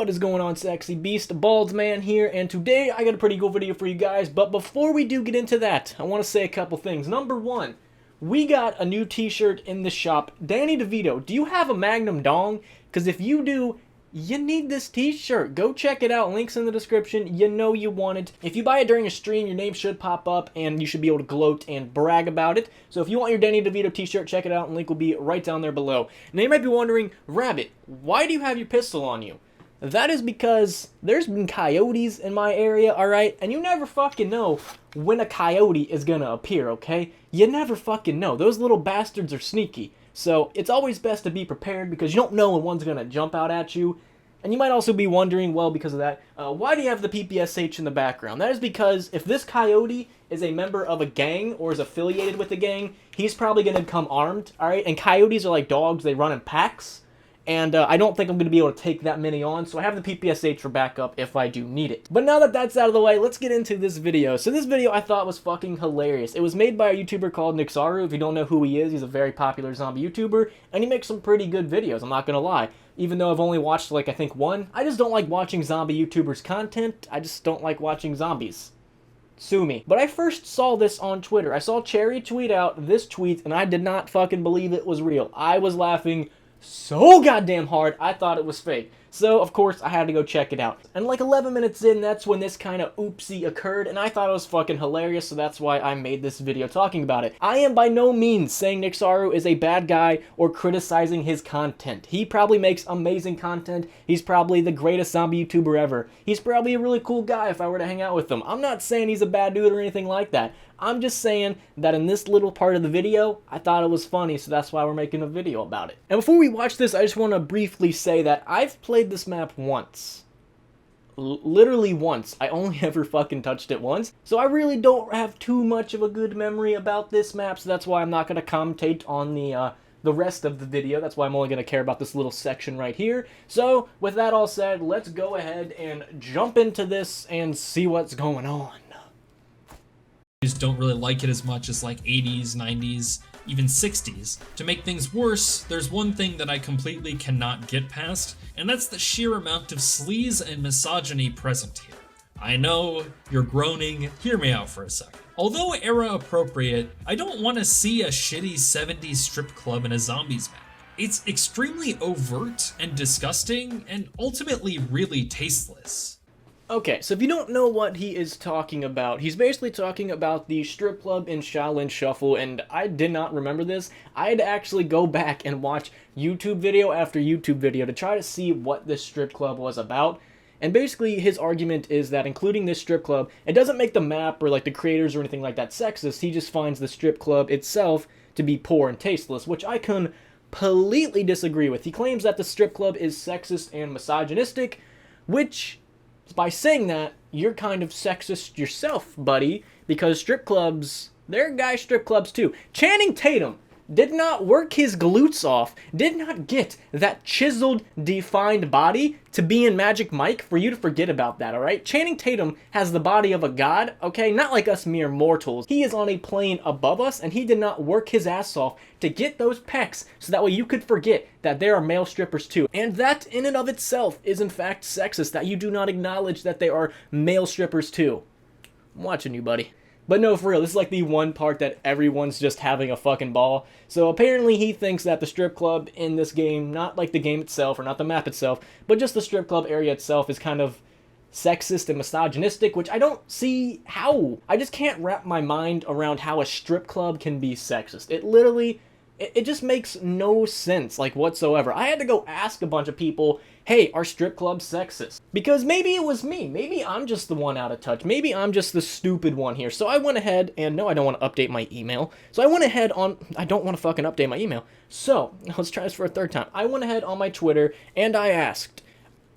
What is going on, Sexy Beast? Bald Man here, and today I got a pretty cool video for you guys, but before we do get into that, I want to say a couple things. Number one, we got a new t-shirt in the shop. Danny DeVito, do you have a Magnum Dong? Because if you do, you need this t-shirt. Go check it out. Links in the description. You know you want it. If you buy it during a stream, your name should pop up, and you should be able to gloat and brag about it. So if you want your Danny DeVito t-shirt, check it out, and link will be right down there below. Now you might be wondering, Rabbit, why do you have your pistol on you? That is because there's been coyotes in my area, alright? And you never fucking know when a coyote is gonna appear, okay? You never fucking know. Those little bastards are sneaky. So it's always best to be prepared because you don't know when one's gonna jump out at you. And you might also be wondering, well, because of that, why do you have the PPSH in the background? That is because if this coyote is a member of a gang or is affiliated with a gang, he's probably gonna come armed, alright? And coyotes are like dogs, they run in packs. And I don't think I'm going to be able to take that many on, so I have the PPSH for backup if I do need it. But now that that's out of the way, let's get into this video. So this video I thought was fucking hilarious. It was made by a YouTuber called Nixaru. If you don't know who he is, he's a very popular zombie YouTuber, and he makes some pretty good videos, I'm not going to lie. Even though I've only watched, like, I think one. I just don't like watching zombie YouTubers' content. I just don't like watching zombies. Sue me. But I first saw this on Twitter. I saw Cherry tweet out this tweet, and I did not fucking believe it was real. I was laughing so goddamn hard, I thought it was fake. So, of course, I had to go check it out. And like 11 minutes in, that's when this kind of oopsie occurred, and I thought it was fucking hilarious, so that's why I made this video talking about it. I am by no means saying Nixaru is a bad guy or criticizing his content. He probably makes amazing content. He's probably the greatest zombie YouTuber ever. He's probably a really cool guy if I were to hang out with him. I'm not saying he's a bad dude or anything like that. I'm just saying that in this little part of the video, I thought it was funny, so that's why we're making a video about it. And before we watch this, I just want to briefly say that I've played this map once. Literally once. I only ever fucking touched it once. So I really don't have too much of a good memory about this map, so that's why I'm not going to commentate on the rest of the video. That's why I'm only going to care about this little section right here. So, with that all said, let's go ahead and jump into this and see what's going on. Just don't really like it as much as like 80s, 90s, even 60s. To make things worse, there's one thing that I completely cannot get past, and that's the sheer amount of sleaze and misogyny present here. I know, you're groaning, hear me out for a second. Although era appropriate, I don't want to see a shitty 70s strip club in a zombies map. It's extremely overt and disgusting, and ultimately really tasteless. Okay, so if you don't know what he is talking about, he's basically talking about the strip club in Shaolin Shuffle, and I did not remember this. I had to actually go back and watch YouTube video after YouTube video to try to see what this strip club was about. And basically, his argument is that including this strip club, it doesn't make the map or like the creators or anything like that sexist. He just finds the strip club itself to be poor and tasteless, which I completely disagree with. He claims that the strip club is sexist and misogynistic, which, by saying that, you're kind of sexist yourself, buddy, because strip clubs, they're guy strip clubs too. Channing Tatum did not work his glutes off, did not get that chiseled, defined body to be in Magic Mike for you to forget about that, alright? Channing Tatum has the body of a god, okay? Not like us mere mortals. He is on a plane above us, and he did not work his ass off to get those pecs so that way you could forget that there are male strippers too. And that in and of itself is in fact sexist, that you do not acknowledge that there are male strippers too. I'm watching you, buddy. But no, for real, this is like the one part that everyone's just having a fucking ball. So apparently he thinks that the strip club in this game, not like the game itself or not the map itself, but just the strip club area itself is kind of sexist and misogynistic, which I don't see how. I just can't wrap my mind around how a strip club can be sexist. It literally, it just makes no sense, like, whatsoever. I had to go ask a bunch of people, hey, are strip clubs sexist? Because maybe it was me. Maybe I'm just the one out of touch. Maybe I'm just the stupid one here. So I went ahead, and no, I don't want to update my email. So I went ahead on, I don't want to fucking update my email. So, let's try this for a third time. I went ahead on my Twitter, and I asked,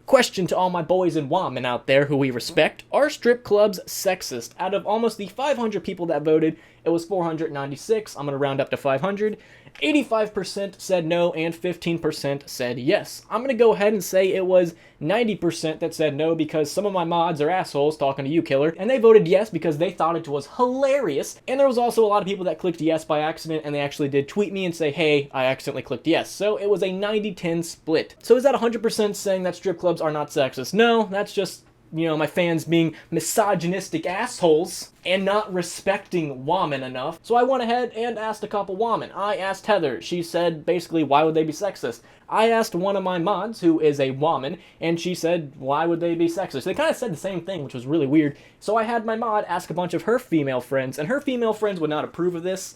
question to all my boys and women out there who we respect, are strip clubs sexist? Out of almost the 500 people that voted, it was 496, I'm going to round up to 500, 85% said no, and 15% said yes. I'm gonna go ahead and say it was 90% that said no because some of my mods are assholes, talking to you, Killer, and they voted yes because they thought it was hilarious. And there was also a lot of people that clicked yes by accident, and they actually did tweet me and say, hey, I accidentally clicked yes. So it was a 90-10 split. So is that 100% saying that strip clubs are not sexist? No, that's just, you know, my fans being misogynistic assholes and not respecting women enough. So I went ahead and asked a couple women. I asked Heather. She said, basically, why would they be sexist? I asked one of my mods, who is a woman, and she said, why would they be sexist? They kind of said the same thing, which was really weird. So I had my mod ask a bunch of her female friends, and her female friends would not approve of this.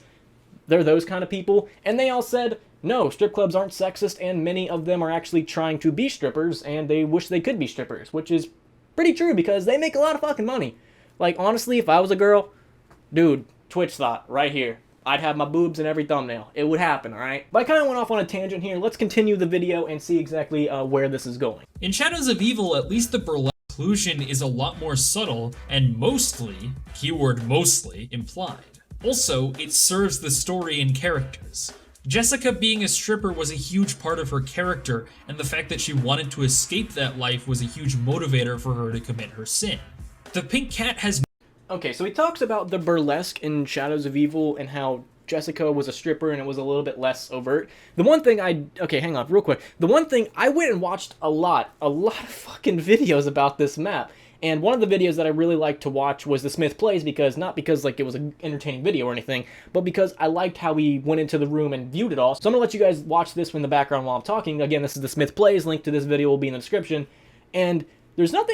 They're those kind of people. And they all said, no, strip clubs aren't sexist, and many of them are actually trying to be strippers, and they wish they could be strippers, which is pretty true because they make a lot of fucking money. Like, honestly, if I was a girl, dude, Twitch thought right here, I'd have my boobs in every thumbnail. It would happen, alright? But I kind of went off on a tangent here. Let's continue the video and see exactly where this is going. In Shadows of Evil, at least the burlesque inclusion is a lot more subtle and mostly, keyword mostly, implied. Also, it serves the story and characters. Jessica being a stripper was a huge part of her character, and the fact that she wanted to escape that life was a huge motivator for her to commit her sin. The pink cat has... Okay, so he talks about the burlesque in Shadows of Evil and how Jessica was a stripper and it was a little bit less overt. The one thing okay, hang on, real quick. The one thing, I went and watched a lot of fucking videos about this map. And one of the videos that I really liked to watch was the Smith Plays, because, not because like it was an entertaining video or anything, but because I liked how he went into the room and viewed it all. So I'm gonna let you guys watch this in the background while I'm talking. Again, this is the Smith Plays, link to this video will be in the description. And there's not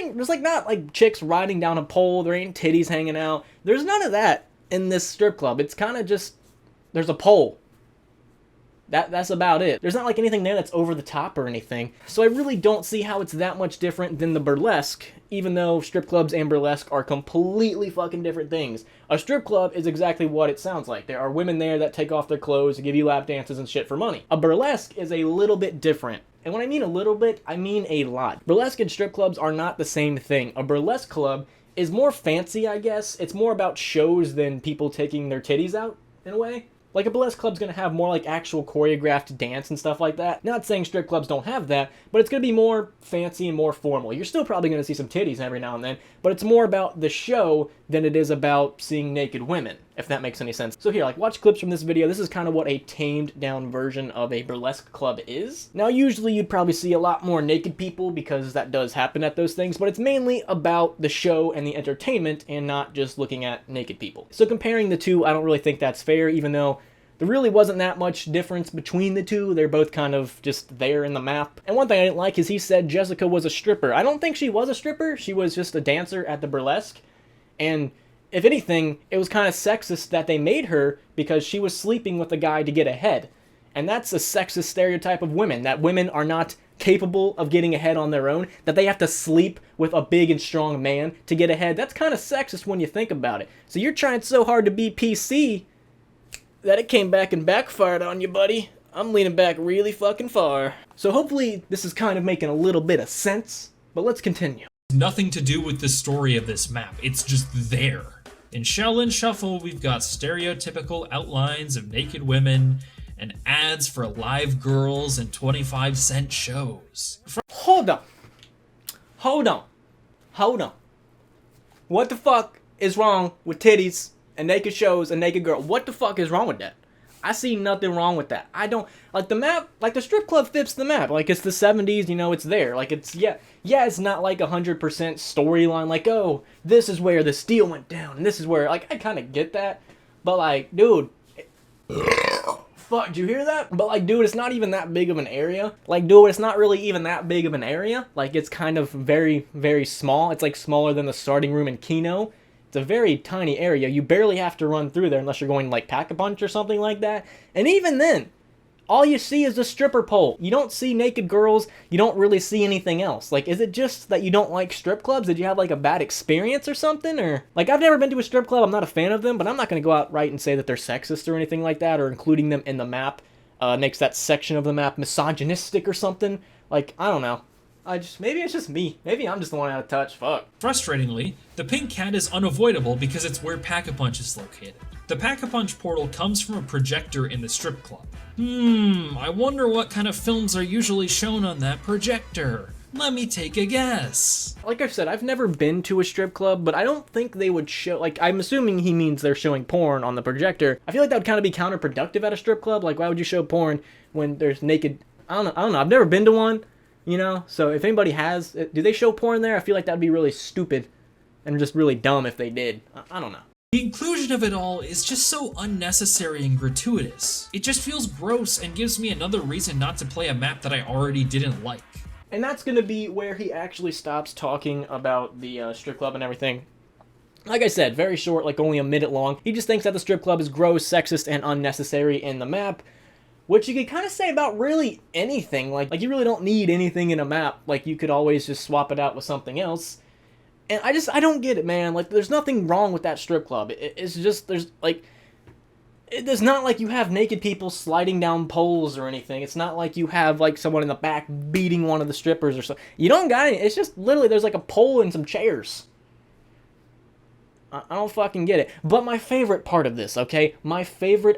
like chicks riding down a pole, there ain't titties hanging out. There's none of that in this strip club. It's kind of just, there's a pole. That's about it. There's not like anything there that's over the top or anything. So I really don't see how it's that much different than the burlesque, even though strip clubs and burlesque are completely fucking different things. A strip club is exactly what it sounds like. There are women there that take off their clothes to give you lap dances and shit for money. A burlesque is a little bit different. And when I mean a little bit, I mean a lot. Burlesque and strip clubs are not the same thing. A burlesque club is more fancy, I guess. It's more about shows than people taking their titties out, in a way. Like, a burlesque club's gonna have more, like, actual choreographed dance and stuff like that. Not saying strip clubs don't have that, but it's gonna be more fancy and more formal. You're still probably gonna see some titties every now and then, but it's more about the show than it is about seeing naked women, if that makes any sense. So here, like, watch clips from this video. This is kind of what a tamed down version of a burlesque club is. Now, usually you'd probably see a lot more naked people because that does happen at those things, but it's mainly about the show and the entertainment and not just looking at naked people. So comparing the two, I don't really think that's fair, even though there really wasn't that much difference between the two. They're both kind of just there in the map. And one thing I didn't like is he said Jessica was a stripper. I don't think she was a stripper. She was just a dancer at the burlesque. And if anything, it was kind of sexist that they made her because she was sleeping with a guy to get ahead. And that's a sexist stereotype of women, that women are not capable of getting ahead on their own, that they have to sleep with a big and strong man to get ahead. That's kind of sexist when you think about it. So you're trying so hard to be PC that it came back and backfired on you, buddy. I'm leaning back really fucking far. So hopefully this is kind of making a little bit of sense, but let's continue. Nothing to do with the story of this map, it's just there. In Shaolin Shuffle, we've got stereotypical outlines of naked women and ads for live girls and 25-cent shows. Hold on. Hold on. Hold on. What the fuck is wrong with titties and naked shows and naked girl? What the fuck is wrong with that? I see nothing wrong with that. I don't, like, the map, like, the strip club fits the map. Like, it's the 70s, you know, it's there. Like, it's, yeah, it's not like 100% storyline, like, oh, this is where the steel went down, and this is where, like, I kind of get that. But, like, dude, fuck, did you hear that? But, like, dude, it's not even that big of an area. Like, dude, it's not really even that big of an area. Like, it's kind of very, very small. It's, like, smaller than the starting room in Kino. It's a very tiny area. You barely have to run through there unless you're going like Pack-a-Punch or something like that. And even then, all you see is a stripper pole. You don't see naked girls. You don't really see anything else. Like, is it just that you don't like strip clubs? Did you have like a bad experience or something? Or, like, I've never been to a strip club. I'm not a fan of them, but I'm not going to go out right and say that they're sexist or anything like that, or including them in the map makes that section of the map misogynistic or something. Like, I don't know. Maybe it's just me. Maybe I'm just the one out of touch. Fuck. Frustratingly, the pink cat is unavoidable because it's where Pack-a-Punch is located. The Pack-a-Punch portal comes from a projector in the strip club. I wonder what kind of films are usually shown on that projector. Let me take a guess. Like I've said, I've never been to a strip club, but I don't think they would show, like, I'm assuming he means they're showing porn on the projector. I feel like that would kind of be counterproductive at a strip club. Like, why would you show porn when there's naked, I don't know, I've never been to one, you know? So if anybody has, do they show porn there? I feel like that would be really stupid and just really dumb if they did. I don't know. The inclusion of it all is just so unnecessary and gratuitous. It just feels gross and gives me another reason not to play a map that I already didn't like. And that's going to be where he actually stops talking about the strip club and everything. Like I said, very short, like only a minute long. He just thinks that the strip club is gross, sexist, and unnecessary in the map, which you could kind of say about really anything. Like you really don't need anything in a map. Like, you could always just swap it out with something else. And I don't get it, man. Like, there's nothing wrong with that strip club. It's just, there's, like... It's not like you have naked people sliding down poles or anything. It's not like you have, like, someone in the back beating one of the strippers or something. You don't got any. It's just literally there's, like, a pole and some chairs. I don't fucking get it. But my favorite part of this, okay? My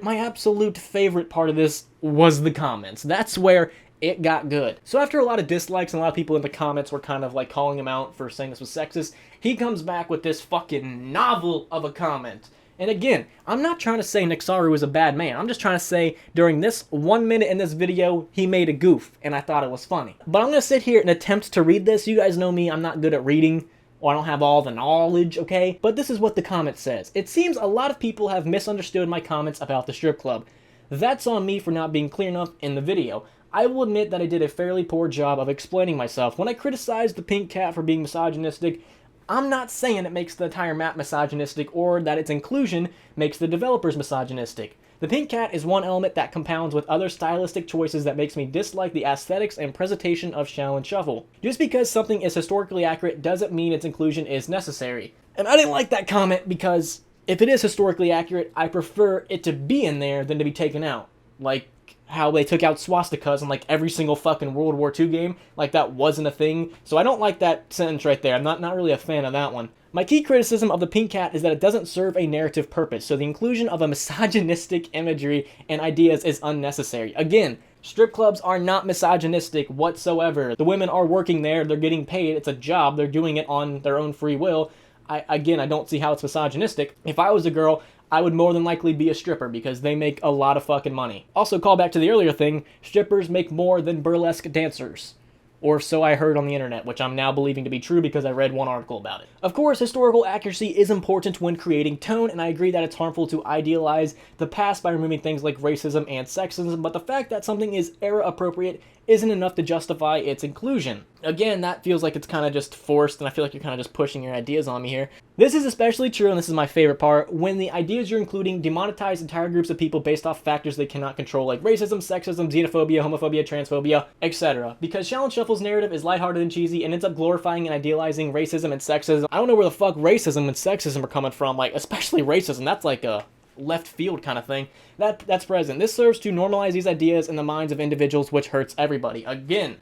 absolute favorite part of this was the comments. That's where it got good. So after a lot of dislikes and a lot of people in the comments were kind of, like, calling him out for saying this was sexist, he comes back with this fucking novel of a comment. And again, I'm not trying to say Nixaru is a bad man. I'm just trying to say during this 1 minute in this video, he made a goof, and I thought it was funny. But I'm going to sit here and attempt to read this. You guys know me, I'm not good at reading, or I don't have all the knowledge, okay? But this is what the comment says. It seems a lot of people have misunderstood my comments about the strip club. That's on me for not being clear enough in the video. I will admit that I did a fairly poor job of explaining myself. When I criticized the pink cat for being misogynistic, I'm not saying it makes the entire map misogynistic or that its inclusion makes the developers misogynistic. The pink cat is one element that compounds with other stylistic choices that makes me dislike the aesthetics and presentation of Shaolin Shuffle. Just because something is historically accurate doesn't mean its inclusion is necessary. And I didn't like that comment because if it is historically accurate, I prefer it to be in there than to be taken out. Like how they took out swastikas in like every single fucking World War II game, like that wasn't a thing. So I don't like that sentence right there. I'm not really a fan of that one. My key criticism of the pink cat is that it doesn't serve a narrative purpose, so the inclusion of a misogynistic imagery and ideas is unnecessary. Again, strip clubs are not misogynistic whatsoever. The women are working there, they're getting paid, it's a job, they're doing it on their own free will. I don't see how it's misogynistic. If I was a girl, I would more than likely be a stripper because they make a lot of fucking money. Also, call back to the earlier thing, strippers make more than burlesque dancers. Or so I heard on the internet, which I'm now believing to be true because I read one article about it. Of course, historical accuracy is important when creating tone, and I agree that it's harmful to idealize the past by removing things like racism and sexism, but the fact that something is era-appropriate isn't enough to justify its inclusion. Again, that feels like it's kind of just forced, and I feel like you're kind of just pushing your ideas on me here. This is especially true, and this is my favorite part, when the ideas you're including demonetize entire groups of people based off factors they cannot control, like racism, sexism, xenophobia, homophobia, transphobia, etc. Because Shaolin Shuffle's narrative is lighthearted and cheesy, and ends up glorifying and idealizing racism and sexism. I don't know where the fuck racism and sexism are coming from, like, especially racism, that's like a left field kind of thing. That's present. This serves to normalize these ideas in the minds of individuals, which hurts everybody. Again,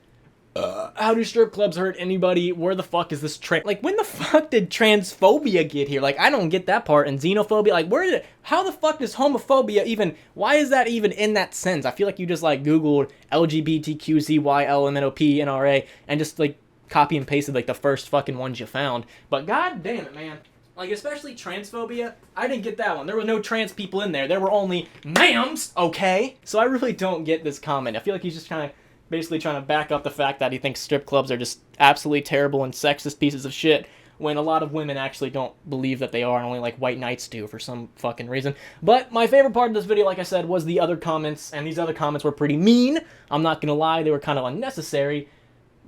how do strip clubs hurt anybody? Where the fuck is this like, when the fuck did transphobia get here? Like, I don't get that part. And xenophobia, like, how the fuck does homophobia even, why is that even in that sentence? I feel like you just, like, Googled LGBTQZYLMNOP NRA and just, like, copy and pasted, like, the first fucking ones you found. But god damn it, man. Like, especially transphobia, I didn't get that one. There were no trans people in there. There were only ma'ams, okay? So I really don't get this comment. I feel like he's just kind of basically trying to back up the fact that he thinks strip clubs are just absolutely terrible and sexist pieces of shit, when a lot of women actually don't believe that they are, and only, like, white knights do for some fucking reason. But my favorite part of this video, like I said, was the other comments, and these other comments were pretty mean. I'm not gonna lie, they were kind of unnecessary.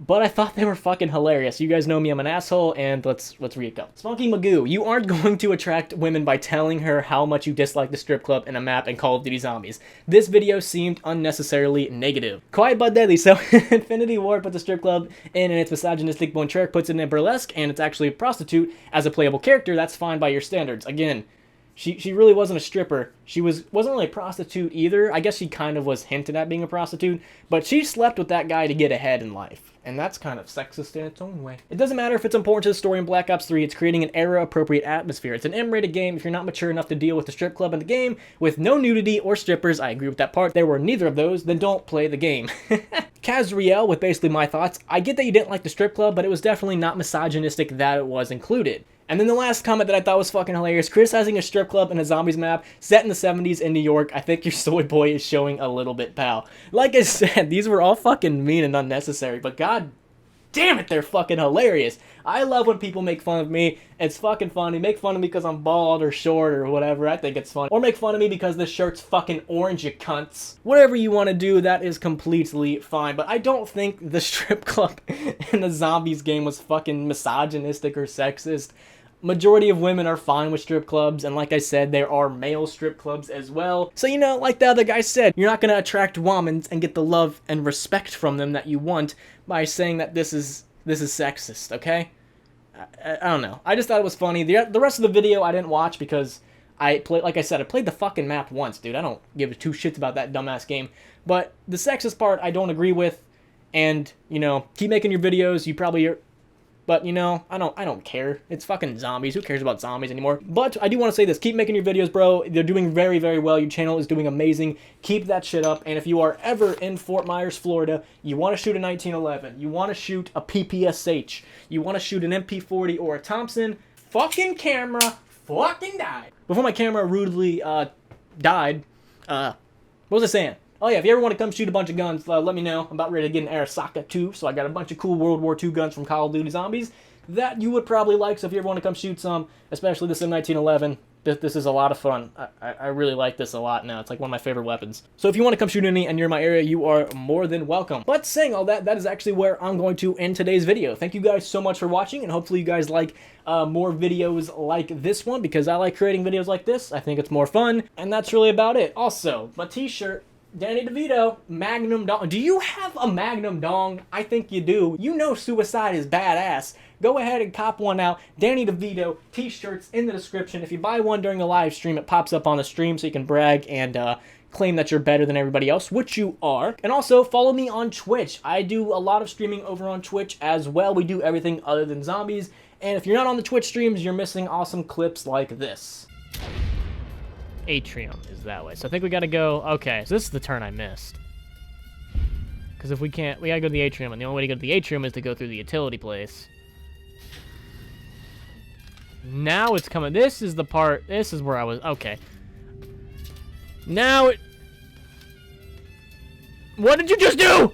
But I thought they were fucking hilarious. You guys know me, I'm an asshole, and let's read it go. Spunky Magoo, you aren't going to attract women by telling her how much you dislike the strip club in a map in Call of Duty Zombies. This video seemed unnecessarily negative. Quiet but deadly, so Infinity Ward puts the strip club in and it's misogynistic, but when Treyarch puts it in a burlesque and it's actually a prostitute as a playable character, that's fine by your standards. Again, She really wasn't a stripper. She wasn't really a prostitute either. I guess she kind of was hinted at being a prostitute, but she slept with that guy to get ahead in life. And that's kind of sexist in its own way. It doesn't matter if it's important to the story in Black Ops 3, it's creating an era-appropriate atmosphere. It's an M-rated game. If you're not mature enough to deal with the strip club in the game, with no nudity or strippers, I agree with that part, there were neither of those, then don't play the game. Kazriel, with basically my thoughts, I get that you didn't like the strip club, but it was definitely not misogynistic that it was included. And then the last comment that I thought was fucking hilarious, criticizing a strip club in a zombies map set in the 70s in New York. I think your soy boy is showing a little bit, pal. Like I said, these were all fucking mean and unnecessary, but god damn it, they're fucking hilarious. I love when people make fun of me. It's fucking funny. Make fun of me because I'm bald or short or whatever. I think it's funny. Or make fun of me because this shirt's fucking orange, you cunts. Whatever you want to do, that is completely fine. But I don't think the strip club in the zombies game was fucking misogynistic or sexist. Majority of women are fine with strip clubs, and like I said, there are male strip clubs as well. So, you know, like the other guy said, you're not going to attract women and get the love and respect from them that you want by saying that this is sexist, okay? I don't know. I just thought it was funny. The rest of the video I didn't watch because like I said, I played the fucking map once, dude. I don't give two shits about that dumbass game. But the sexist part I don't agree with, and, you know, keep making your videos. You probably are. But, you know, I don't care. It's fucking zombies. Who cares about zombies anymore? But I do want to say this. Keep making your videos, bro. They're doing very, very well. Your channel is doing amazing. Keep that shit up. And if you are ever in Fort Myers, Florida, you want to shoot a 1911, you want to shoot a PPSH, you want to shoot an MP40 or a Thompson, fucking camera fucking died. Before my camera rudely died, what was I saying? Oh yeah, if you ever want to come shoot a bunch of guns, let me know. I'm about ready to get an Arasaka too, so I got a bunch of cool World War II guns from Call of Duty Zombies that you would probably like, so if you ever want to come shoot some, especially this M1911, this is a lot of fun. I really like this a lot now. It's like one of my favorite weapons. So if you want to come shoot any and you're in my area, you are more than welcome. But saying all that, that is actually where I'm going to end today's video. Thank you guys so much for watching, and hopefully you guys like more videos like this one, because I like creating videos like this. I think it's more fun, and that's really about it. Also, my t-shirt, Danny DeVito, Magnum Dong. Do you have a Magnum Dong? I think you do. You know suicide is badass. Go ahead and cop one out. Danny DeVito, t-shirts in the description. If you buy one during a live stream, it pops up on the stream so you can brag and claim that you're better than everybody else, which you are. And also, follow me on Twitch. I do a lot of streaming over on Twitch as well. We do everything other than zombies. And if you're not on the Twitch streams, you're missing awesome clips like this. Atrium is that way. So I think we gotta go... Okay, so this is the turn I missed. Because if we can't... We gotta go to the atrium, and the only way to go to the atrium is to go through the utility place. Now it's coming... This is the part... This is where I was... Okay. Now it... What did you just do?!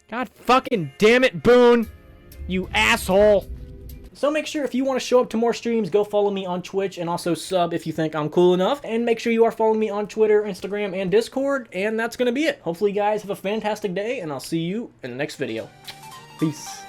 God fucking damn it, Boone! You asshole! So make sure if you want to show up to more streams, go follow me on Twitch, and also sub if you think I'm cool enough. And make sure you are following me on Twitter, Instagram, and Discord. And that's gonna be it. Hopefully you guys have a fantastic day, and I'll see you in the next video. Peace.